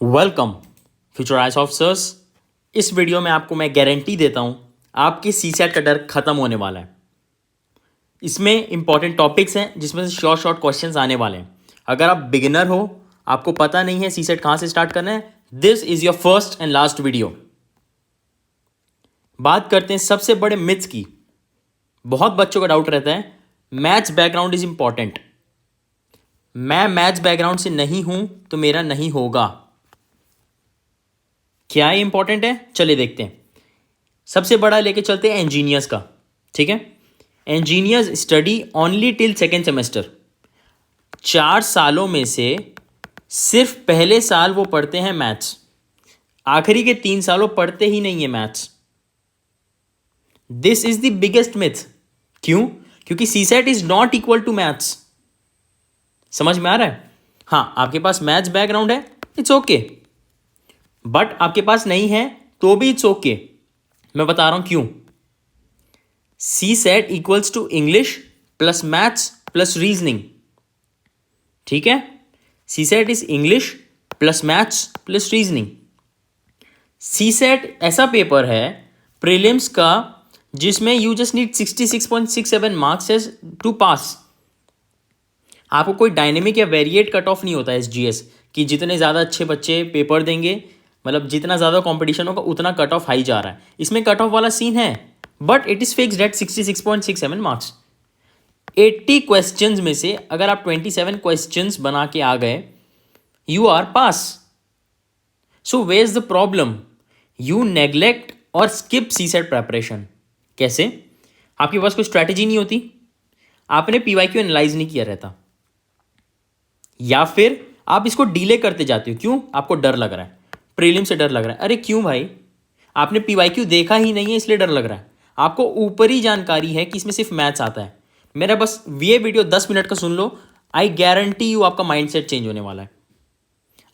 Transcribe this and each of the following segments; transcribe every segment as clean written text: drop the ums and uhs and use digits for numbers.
Welcome Futurise officers. इस video में आपको मैं गारंटी देता हूं आपके सीसेट का डर खत्म होने वाला है। इसमें इंपॉर्टेंट टॉपिक्स हैं जिसमें से शॉर्ट क्वेश्चंस आने वाले हैं। अगर आप बिगिनर हो, आपको पता नहीं है सीसेट कहां से स्टार्ट करना है, this is your first and last video. बात करते हैं सबसे बड़े मिथ्स की। बहुत बच्चों का डाउट रहता है मैथ्स बैकग्राउंड इज इंपॉर्टेंट। मैं मैथ्स बैकग्राउंड से नहीं हूं तो मेरा नहीं होगा। क्या ये इंपॉर्टेंट है? चलिए देखते हैं। सबसे बड़ा लेके चलते हैं इंजीनियर्स का। ठीक है, engineers study only till second semester. 4 सालों में से सिर्फ पहले साल वो पढ़ते हैं मैथ्स, आखिरी के 3 सालों पढ़ते ही नहीं है maths. This is the biggest myth. क्यों? क्योंकि CSAT is not equal to maths. समझ में आ रहा है? हाँ, आपके पास मैथ्स बैकग्राउंड है, इट्स ओके, बट आपके पास नहीं है तो भी इट्स ओके। मैं बता रहा हूं क्यों। C set equals to English plus maths plus reasoning. ठीक है, C set is English plus maths plus reasoning. C set ऐसा पेपर है प्रीलिम्स का जिसमें you just need 66.67 marks to pass. आपको कोई डायनेमिक या वेरिएट कट ऑफ नहीं होता है एसजीएस कि जितने ज़्यादा अच्छे बच्चे पेपर देंगे, मतलब जितना ज़्यादा कंपटीशन होगा उतना कट ऑफ हाई जा रहा है। इसमें कट ऑफ वाला सीन है, but it is fixed at 66.67 marks. 80 questions में से अगर आप 27 क्वेश्चंस बना के आ गए, you are pass. So where is the problem? You neglect और स्किप सी सेट प्रेपरेशन। कैसे? आपके पास कोई स्ट्रैटेजी नहीं होती, आपने पीवाईक्यू एनालाइज नहीं किया रहता, या फिर आप इसको डीले करते जाते हो। क्यों? आपको डर लग रहा है, प्रीलिम से डर लग रहा है। अरे क्यों भाई? आपने पीवाईक्यू देखा ही नहीं है इसलिए डर लग रहा है। आपको ऊपरी जानकारी है कि इसमें सिर्फ मैथ्स आता है। मेरा बस ये वीडियो 10 मिनट का सुन लो, आई गारंटी यू आपका माइंडसेट चेंज होने वाला है।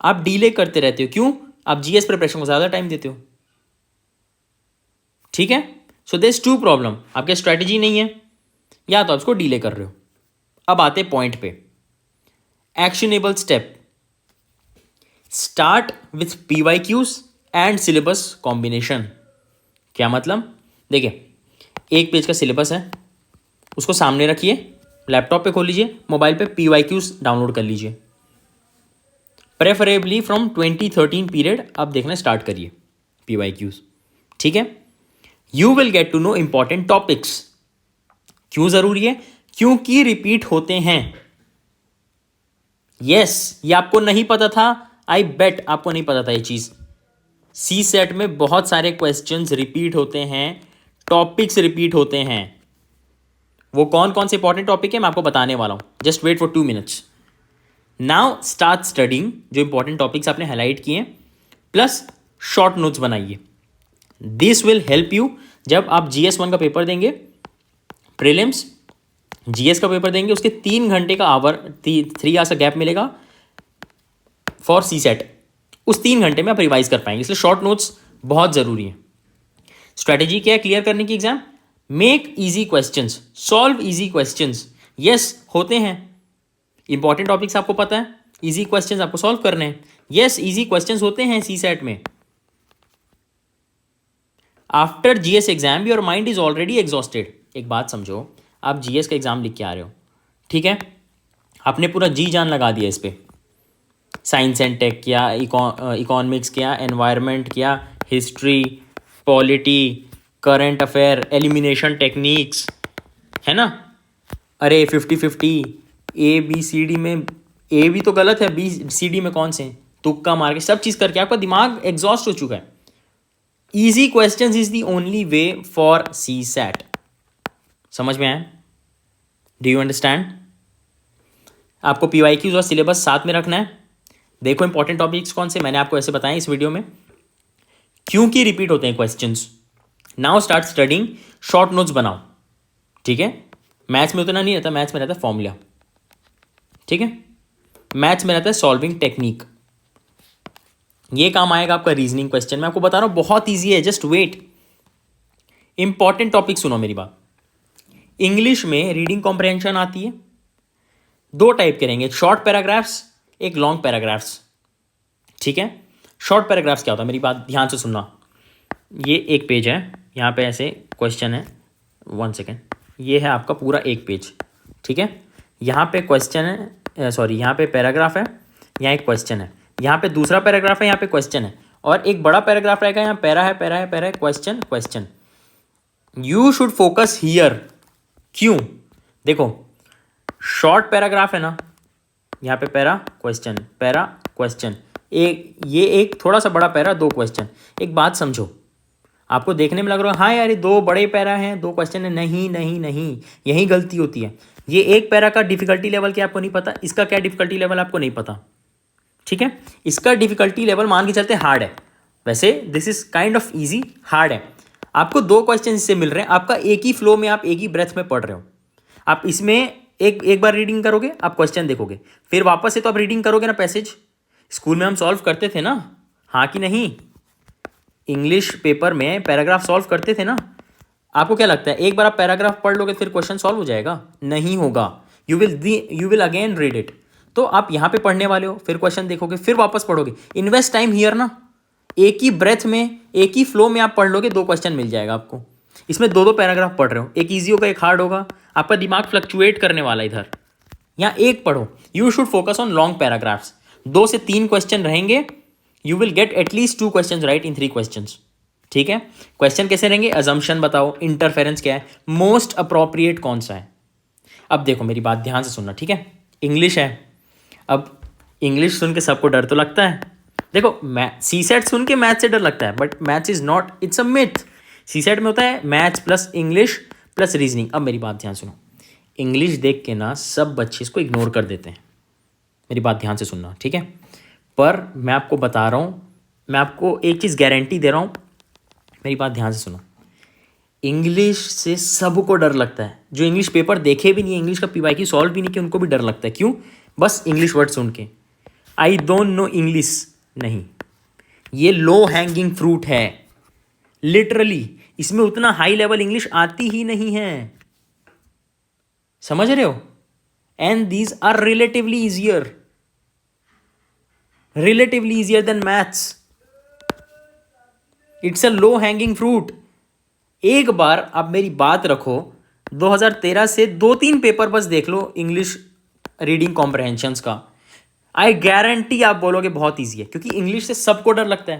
आप डीले करते रहते हो। क्यों? आप जीएस प्रिपरेशन को ज़्यादा टाइम देते हो। ठीक है, सो देयर इज 2 प्रॉब्लम। आपके स्ट्रैटेजी नहीं है या तो आप इसको डीले कर रहे हो। अब आते पॉइंट पे। Actionable step, start with PYQs and syllabus combination. क्या मतलब? देखिए, एक पेज का सिलेबस है, उसको सामने रखिए, लैपटॉप पे खोल लीजिए, मोबाइल पे पीवाईक्यूज डाउनलोड कर लीजिए। प्रेफरेबली फ्रॉम 2013 पीरियड अब देखना स्टार्ट करिए पीवाईक्यूज। ठीक है, you will get to know important topics. क्यों जरूरी है? क्योंकि रिपीट होते हैं। यस, ये आपको नहीं पता था, आई बेट आपको नहीं पता था ये चीज। सी सेट में बहुत सारे क्वेश्चंस रिपीट होते हैं, टॉपिक्स रिपीट होते हैं। वो कौन कौन से इंपॉर्टेंट टॉपिक है मैं आपको बताने वाला हूं। Just wait for 2 minutes. Now start studying जो इंपॉर्टेंट टॉपिक्स आपने हाईलाइट किए, प्लस शॉर्ट नोट्स बनाइए। दिस विल हेल्प यू जब आप GS1 का पेपर देंगे, प्रीलिम्स जीएस का पेपर देंगे, उसके 3 घंटे का आवर 3 आवर्स का गैप मिलेगा फॉर सी सेट। उस 3 घंटे में आप रिवाइज कर पाएंगे, इसलिए शॉर्ट नोट्स बहुत जरूरी है। स्ट्रेटेजी क्या है क्लियर करने की exam? Make easy questions, solve easy questions. Yes, होते हैं इंपॉर्टेंट टॉपिक्स, आपको पता है, इजी क्वेश्चंस आपको सॉल्व करने हैं। यस, इजी क्वेश्चंस होते हैं सी सेट में। After GS exam your mind is already exhausted. एक बात समझो, आप जीएस का एग्जाम लिख के आ रहे हो, ठीक है, आपने पूरा जी जान लगा दिया इस पे, साइंस एंड टेक किया, इकोनॉमिक्स किया, एनवायरनमेंट किया, history, polity, current affair, elimination techniques, है ना। अरे 50-50, ABCD में ए भी तो गलत है, BCD में कौन से, तुक्का मार के सब चीज़ करके आपका दिमाग एग्जॉस्ट हो चुका है। Easy questions is the only way for CSAT. समझ में आया? Do you understand? आपको पीवाईक्यूज और सिलेबस साथ में रखना है। देखो इंपॉर्टेंट टॉपिक्स कौन से मैंने आपको ऐसे बताए इस वीडियो में, क्योंकि रिपीट होते हैं questions. Now start studying, short notes बनाओ। ठीक है, मैथ्स में उतना नहीं रहता, मैथ्स में रहता है फॉर्मूला। ठीक है, मैथ्स में रहता है सॉल्विंग टेक्निक। ये काम आएगा आपका रीजनिंग क्वेश्चन। मैं आपको बता रहा हूं बहुत ईजी है, जस्ट वेट। इंपॉर्टेंट टॉपिक सुनो मेरी बात। इंग्लिश में रीडिंग कॉम्प्रहेंशन आती है, 2 टाइप करेंगे, एक शॉर्ट पैराग्राफ्स, एक लॉन्ग पैराग्राफ्स। ठीक है, शॉर्ट पैराग्राफ्स क्या होता है, मेरी बात ध्यान से सुनना। ये एक पेज है, यहाँ पे ऐसे क्वेश्चन है, 1 सेकेंड, ये है आपका पूरा एक पेज, ठीक है। यहाँ पे क्वेश्चन है, सॉरी यहाँ पे पैराग्राफ है, यहाँ एक क्वेश्चन है, यहाँ पे दूसरा पैराग्राफ है, यहाँ पे क्वेश्चन है, और एक बड़ा पैराग्राफ रहेगा, यहाँ पैरा है, पैरा है, पैरा है, question question. You should focus here. क्यों? देखो शॉर्ट पैराग्राफ है ना, यहाँ पे पैरा क्वेश्चन, ये एक थोड़ा सा बड़ा पैरा, 2 क्वेश्चन। एक बात समझो, आपको देखने में लग रहा है हाँ यार ये 2 बड़े पैरा हैं, 2 क्वेश्चन है, नहीं नहीं नहीं, यही गलती होती है। ये एक पैरा का डिफिकल्टी लेवल क्या आपको नहीं पता, इसका क्या डिफिकल्टी लेवल आपको नहीं पता, ठीक है। इसका डिफिकल्टी लेवल मान के चलते हार्ड है, वैसे this is kind of easy, hard है। आपको 2 क्वेश्चन इससे मिल रहे हैं, आपका एक ही फ्लो में, आप एक ही ब्रेथ में पढ़ रहे हो। आप इसमें एक बार रीडिंग करोगे, आप क्वेश्चन देखोगे, फिर वापस से तो आप रीडिंग करोगे ना पैसेज। स्कूल में हम सॉल्व करते थे ना, हाँ कि नहीं? इंग्लिश पेपर में पैराग्राफ सॉल्व करते थे ना। आपको क्या लगता है एक बार आप पैराग्राफ पढ़ लोगे फिर क्वेश्चन सॉल्व हो जाएगा? नहीं होगा। You will again read it. तो आप यहाँ पे पढ़ने वाले हो, फिर क्वेश्चन देखोगे, फिर वापस पढ़ोगे। इन्वेस्ट टाइम हियर ना। एक ही ब्रेथ में, एक ही फ्लो में आप पढ़ लोगे, 2 क्वेश्चन मिल जाएगा आपको। इसमें 2 पैराग्राफ पढ़ रहे हो, एक ईजी होगा, एक हार्ड होगा, आपका दिमाग फ्लक्चुएट करने वाला इधर। यहाँ एक पढ़ो। You should focus on long paragraphs. 2 से 3 क्वेश्चन रहेंगे, you will get at least 2 question right in 3 question, ठीक है। क्वेश्चन कैसे रहेंगे? अजम्पशन बताओ, इंटरफेरेंस क्या है, मोस्ट अप्रोप्रिएट कौन सा है। अब देखो मेरी बात ध्यान से सुनना, ठीक है। इंग्लिश है, अब इंग्लिश सुन के सबको डर तो लगता है। देखो सीसेट सुन के मैथ से डर लगता है, but maths is not, it's a myth. CSAT में होता है maths plus English plus reasoning. अब मेरी बात ध्यान सुनो, इंग्लिश देख के ना सब बच्चे इसको इग्नोर कर देते हैं। मेरी बात ध्यान से सुनना, ठीक है। पर मैं आपको बता रहा हूँ, मैं आपको एक चीज़ गारंटी दे रहा हूँ, मेरी बात ध्यान से सुनो। इंग्लिश से सबको डर लगता है, जो इंग्लिश पेपर देखे भी नहीं है, इंग्लिश का पीवाईक्यू सॉल्व भी नहीं किया, उनको भी डर लगता है। क्यों? बस इंग्लिश वर्ड सुन के, आई डोंट नो इंग्लिश। नहीं, ये लो हैंगिंग फ्रूट है लिटरली। इसमें उतना हाई लेवल इंग्लिश आती ही नहीं है, समझ रहे हो? And these are relatively easier than maths. It's a low hanging fruit. एक बार आप मेरी बात रखो, 2013 से 2-3 पेपर बस देख लो इंग्लिश रीडिंग कॉम्प्रहेंशंस का, आई गारंटी आप बोलोगे बहुत ईजी है, क्योंकि इंग्लिश से सबको डर लगता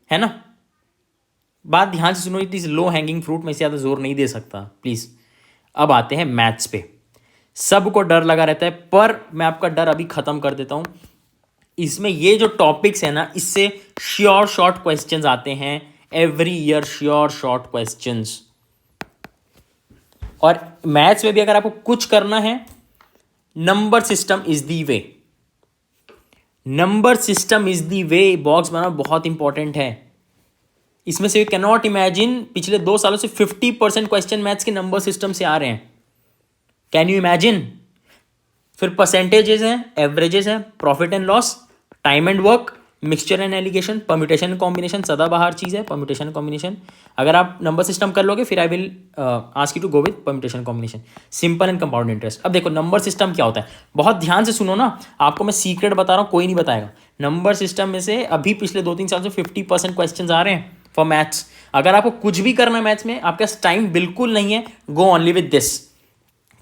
है ना। बात ध्यान से सुनो, it is low hanging fruit, मैं ज़्यादा जोर नहीं दे सकता प्लीज़। अब आते हैं मैथ्स पे। सबको डर लगा रहता है, पर मैं आपका डर अभी ख़त्म कर देता हूँ। इसमें ये जो टॉपिक्स है ना, इससे श्योर शॉर्ट क्वेश्चंस आते हैं every year, sure short questions. और मैथ्स में भी अगर आपको कुछ करना है, number system is the way. Number system is the way, box बनाना बहुत इंपॉर्टेंट है। इसमें से यू कैन नॉट इमेजिन, पिछले 2 सालों से 50% क्वेश्चन मैथ्स के नंबर सिस्टम से आ रहे हैं। Can you imagine? फिर परसेंटेजेस हैं, एवरेजेस हैं, profit and loss, time and work, mixture and allegation, permutation and combination, सदाबहार चीज़ है परम्यूटेशन एंड कॉम्बिनेशन। अगर आप नंबर सिस्टम कर लोगे, फिर I will ask you to go with permutation combination, simple and compound interest. अब देखो नंबर सिस्टम क्या होता है, बहुत ध्यान से सुनो ना, आपको मैं सीक्रेट बता रहा हूँ, कोई नहीं बताएगा। नंबर सिस्टम में से अभी पिछले 2-3 साल से 50% क्वेश्चन आ रहे हैं फॉर मैथ्स। अगर आपको कुछ भी करना है मैथ्स में, आपके पास टाइम बिल्कुल नहीं है, गो ओनली विद दिस।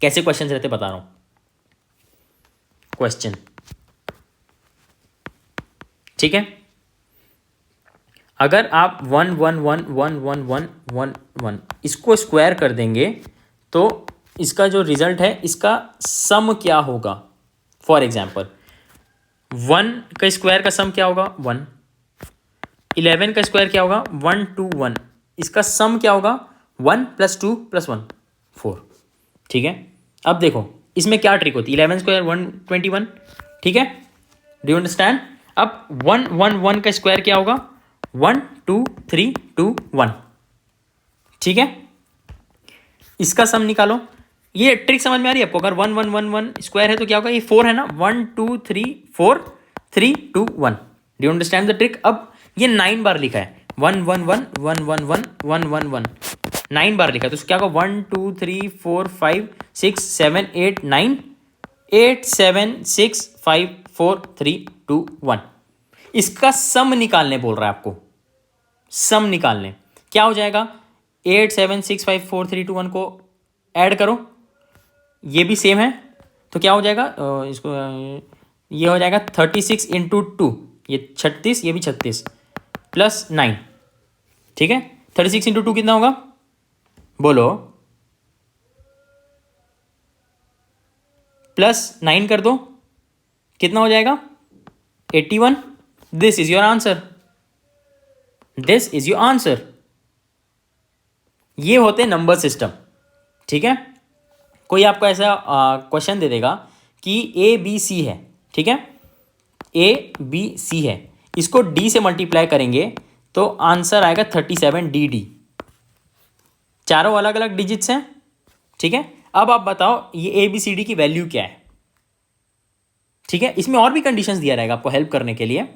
कैसे क्वेश्चन रहते बता रहा हूं। क्वेश्चन, ठीक है। अगर आप 1 1 1 1 1 1 1 1 इसको स्क्वायर कर देंगे तो इसका जो रिजल्ट है, इसका सम क्या होगा। फॉर एग्जाम्पल 1 का स्क्वायर का सम क्या होगा 1, 11 का स्क्वायर क्या होगा 1 2 1, इसका सम क्या होगा 1 + 2 + 1 4, ठीक है। अब देखो इसमें क्या ट्रिक होती है, 11 स्क्वायर 121, ठीक है, डू यू अंडरस्टैंड। अब 1 1 1 का स्क्वायर क्या होगा 1 2 3 2 1, ठीक है। इसका सम निकालो। ये ट्रिक समझ में आ रही है आपको। अगर 1 1 1 1 स्क्वायर है तो क्या होगा, ये 4 है ना, 1 2 3 4 3 2 1, do you understand the trick. अब ये 9 बार लिखा है, 1 1 1 1 1 1 1 1 1, 9 बार लिखा है, तो क्या होगा 1 2 3 4 5 6 7 8 9 8 7 6 5 4 3 2 1। इसका सम निकालने बोल रहा है आपको, सम निकालने। क्या हो जाएगा, 8 7 6 5 4 3 2 1 को ऐड करो, ये भी सेम है तो क्या हो जाएगा, इसको ये हो जाएगा 36 इंटू 2, ये 36, ये भी 36 प्लस 9, ठीक है। 36 इंटू 2 कितना होगा, बोलो, प्लस 9 कर दो, कितना हो जाएगा 81। This is your answer, this is your answer. ये होते नंबर सिस्टम, ठीक है। कोई आपको ऐसा क्वेश्चन दे देगा कि ए बी सी है, ठीक है, ए बी सी है, इसको डी से मल्टीप्लाई करेंगे तो आंसर आएगा 37 डी डी। चारों अलग अलग डिजिट्स हैं, ठीक है। अब आप बताओ ये ए बी सी डी की वैल्यू क्या है, ठीक है। इसमें और भी कंडीशंस दिया रहेगा आपको हेल्प करने के लिए,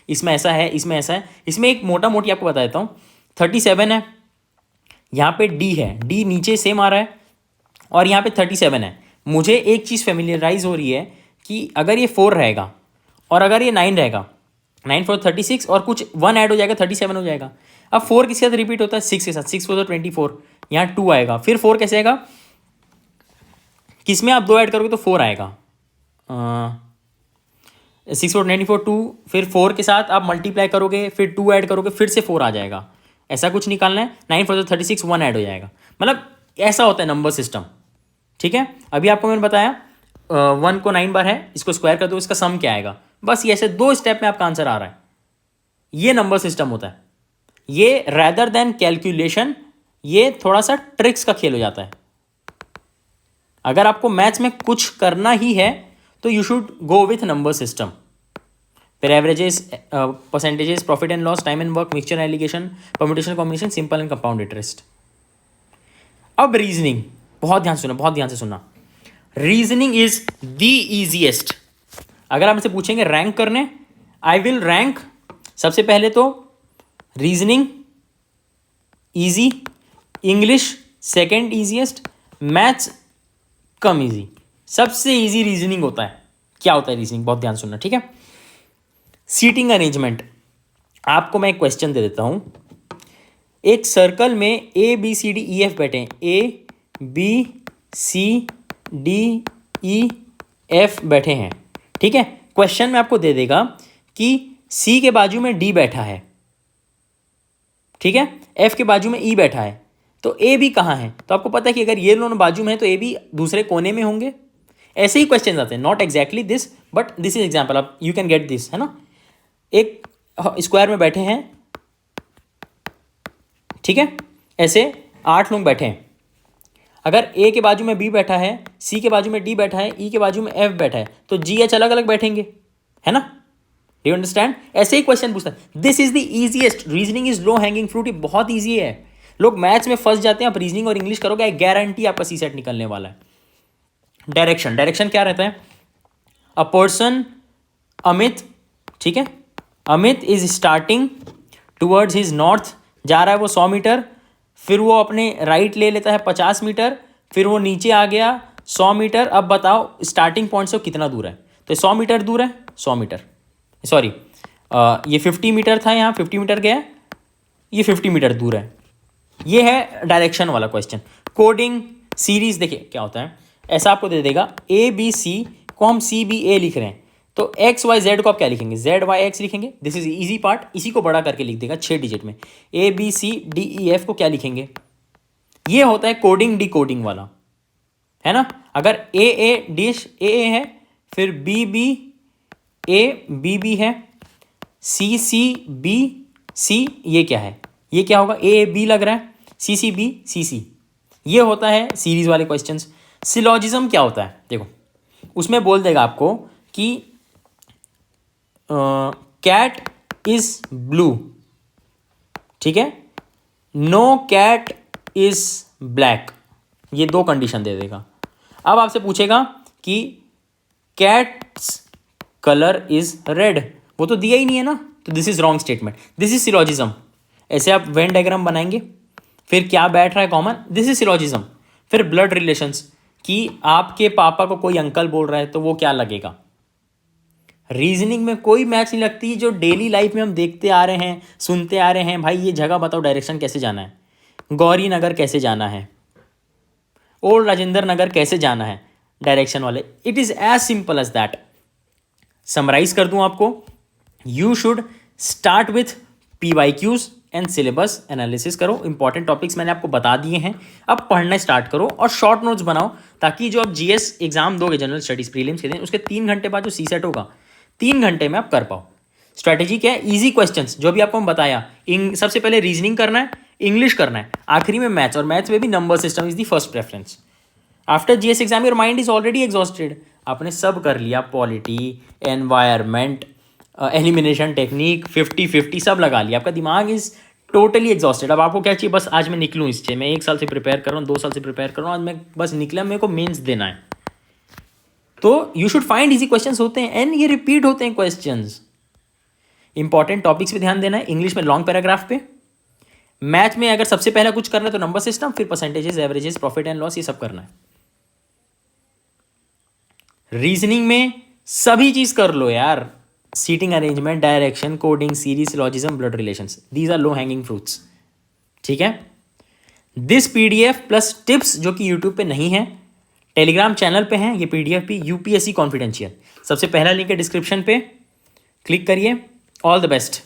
इसमें ऐसा है, इसमें ऐसा है। इसमें एक मोटा मोटी आपको बता देता हूँ, 37 है, यहाँ पे डी है, डी नीचे सेम आ रहा है, और यहाँ पे 37 है। मुझे एक चीज़ फेमिलियराइज हो रही है कि अगर ये 4 रहेगा और अगर ये 9 रहेगा, 9 4 36 और कुछ 1 ऐड हो जाएगा 37 हो जाएगा। अब 4 किसके साथ रिपीट होता है, 6 के साथ, 6 4 24, यहाँ 2 आएगा, फिर 4 कैसे आएगा, किसमें आप 2 ऐड करोगे तो 4 आएगा, 6 4 94 2, फिर 4 के साथ आप मल्टीप्लाई करोगे, फिर 2 ऐड करोगे, फिर से 4 आ जाएगा। ऐसा कुछ निकालना है, 9 4 36 1 ऐड हो जाएगा, मतलब ऐसा होता है नंबर सिस्टम, ठीक है। अभी आपको मैंने बताया 1 को 9 बार है, इसको स्क्वायर कर दो, इसका सम क्या आएगा, बस ये ऐसे 2 स्टेप में आपका आंसर आ रहा है। ये नंबर सिस्टम होता है, ये रैदर देन कैलकुलेशन, ये थोड़ा सा ट्रिक्स का खेल हो जाता है। अगर आपको मैथ्स में कुछ करना ही है तो you should go with number system. फिर averages, percentages, profit and loss, time and work, mixture alligation, permutation combination, simple and compound interest. अब रीजनिंग, बहुत ध्यान से सुना, बहुत ध्यान से सुनना। Reasoning is the easiest. अगर आप मुझसे पूछेंगे रैंक करने, आई विल रैंक सबसे पहले तो reasoning easy, English second easiest, maths come easy, सबसे इजी रीजनिंग होता है। क्या होता है रीजनिंग, बहुत ध्यान सुनना, ठीक है। सीटिंग अरेंजमेंट, आपको मैं एक क्वेश्चन दे देता हूं। एक सर्कल में A B C D E F बैठे हैं, A B C D E F बैठे हैं, ठीक है। क्वेश्चन में आपको दे देगा कि सी के बाजू में डी बैठा है, ठीक है, एफ के बाजू में ई बैठा है, तो ए बी कहाँ है। तो आपको पता है कि अगर ये दोनों बाजू में है तो ए बी दूसरे कोने में होंगे। ऐसे ही क्वेश्चन आते हैं, not exactly this but this is example, आप यू कैन गेट दिस, है ना। एक स्क्वायर में बैठे हैं, ठीक है, ऐसे 8 लोग बैठे हैं। अगर ए के बाजू में बी बैठा है, सी के बाजू में डी बैठा है, ई के बाजू में एफ बैठा है, तो जी एच अलग अलग बैठेंगे, है ना। Do you understand. ऐसे ही क्वेश्चन पूछता है। This is the easiest, reasoning is low hanging fruit, ये बहुत ईजी है। लोग मैथ्स में फंस जाते हैं, आप रीजनिंग और इंग्लिश करोगे, आई गारंटी आपका सी सेट निकलने वाला है। डायरेक्शन, डायरेक्शन क्या रहता है, अ पर्सन अमित, ठीक है, Amit is starting towards his north, जा रहा है वो 100 मीटर, फिर वो अपने राइट ले लेता है 50 मीटर, फिर वो नीचे आ गया 100 मीटर। अब बताओ स्टार्टिंग पॉइंट से कितना दूर है, तो 100 मीटर दूर है, 100 मीटर, सॉरी ये 50 मीटर था, यहाँ 50 मीटर गया, ये 50 मीटर दूर है। ये है डायरेक्शन वाला क्वेश्चन। कोडिंग सीरीज, देखिए क्या होता है, ऐसा आपको दे देगा ए बी सी को हम सी बी ए लिख रहे हैं, तो एक्स वाई जेड को आप क्या लिखेंगे, जेड वाई एक्स लिखेंगे। दिस इज इजी पार्ट, इसी को बड़ा करके लिख देगा 6 डिजिट में। A B C D E F को क्या लिखेंगे, ये होता है कोडिंग डी कोडिंग वाला, है ना। अगर ए डिश ए है, फिर B B A B B है, सी सी बी सी, ये क्या है, ये क्या होगा, ए बी लग रहा है, सी सी बी सी सी, ये होता है सीरीज वाले क्वेश्चंस। सिलॉजिज्म क्या होता है, देखो उसमें बोल देगा आपको कि कैट इज ब्लू, ठीक है, नो कैट इज ब्लैक, ये 2 कंडीशन दे देगा। अब आपसे पूछेगा कि कैट्स कलर इज रेड, वो तो दिया ही नहीं है ना, तो this is wrong statement, this is syllogism. ऐसे आप वेन डायग्राम बनाएंगे, फिर क्या बैठ रहा है कॉमन, दिस इज सिलॉजिज्म। फिर ब्लड रिलेशंस, कि आपके पापा को कोई अंकल बोल रहा है तो वो क्या लगेगा, रीजनिंग में कोई मैच नहीं लगती, जो डेली लाइफ में हम देखते आ रहे हैं, सुनते आ रहे हैं। भाई ये जगह बताओ, डायरेक्शन कैसे जाना है, गौरी नगर कैसे जाना है, ओल्ड राजेंद्र नगर कैसे जाना है, डायरेक्शन वाले। It is as simple as that. Summarize कर दूं आपको, you should start with PYQs and syllabus analysis करो। इंपॉर्टेंट टॉपिक्स मैंने आपको बता दिए हैं, अब पढ़ना स्टार्ट करो और शॉर्ट नोट्स बनाओ, ताकि जो आप GS एग्जाम दोगे, जनरल स्टडीज प्रीलिम्स के दिन, उसके 3 घंटे बाद जो CSET होगा, 3 घंटे में आप कर पाओ। स्ट्रैटेजी क्या है? इजी क्वेश्चंस जो भी आपको हम बताया, सबसे पहले रीजनिंग करना है, इंग्लिश करना है, आखिरी में मैथ्स, और मैथ्स में भी number system is the first preference. After GS exam your mind is already exhausted, आपने सब कर लिया, पॉलिटी, एनवायरमेंट, एलिमिनेशन टेक्निक, 50-50 सब लगा लिया, आपका दिमाग इज टोटली एग्जॉस्टेड। अब आपको क्या चाहिए? बस आज मैं निकलूँ इससे, मैं 1 साल से प्रिपेयर कर रहा हूँ, 2 साल से प्रिपेयर कर रहा हूँ, आज मैं बस निकला, मेरे को मेंस देना है। तो you should find easy questions होते हैं एंड ये रिपीट होते हैं क्वेश्चंस। इंपॉर्टेंट टॉपिक्स पे ध्यान देना है, इंग्लिश में लॉन्ग पैराग्राफ पे, मैथ में अगर सबसे पहला कुछ करना है तो नंबर सिस्टम, फिर percentages, averages, profit and loss, ये सब करना है। रीजनिंग में सभी चीज कर लो यार, seating arrangement, direction, coding, series, syllogism, blood relations, these are low hanging fruits. ठीक है, दिस PDF प्लस टिप्स जो कि यूट्यूब पे नहीं है, टेलीग्राम चैनल पे हैं, ये PDF भी, UPSC कॉन्फिडेंशियल, सबसे पहला लिंक है डिस्क्रिप्शन पे, क्लिक करिए। All the best.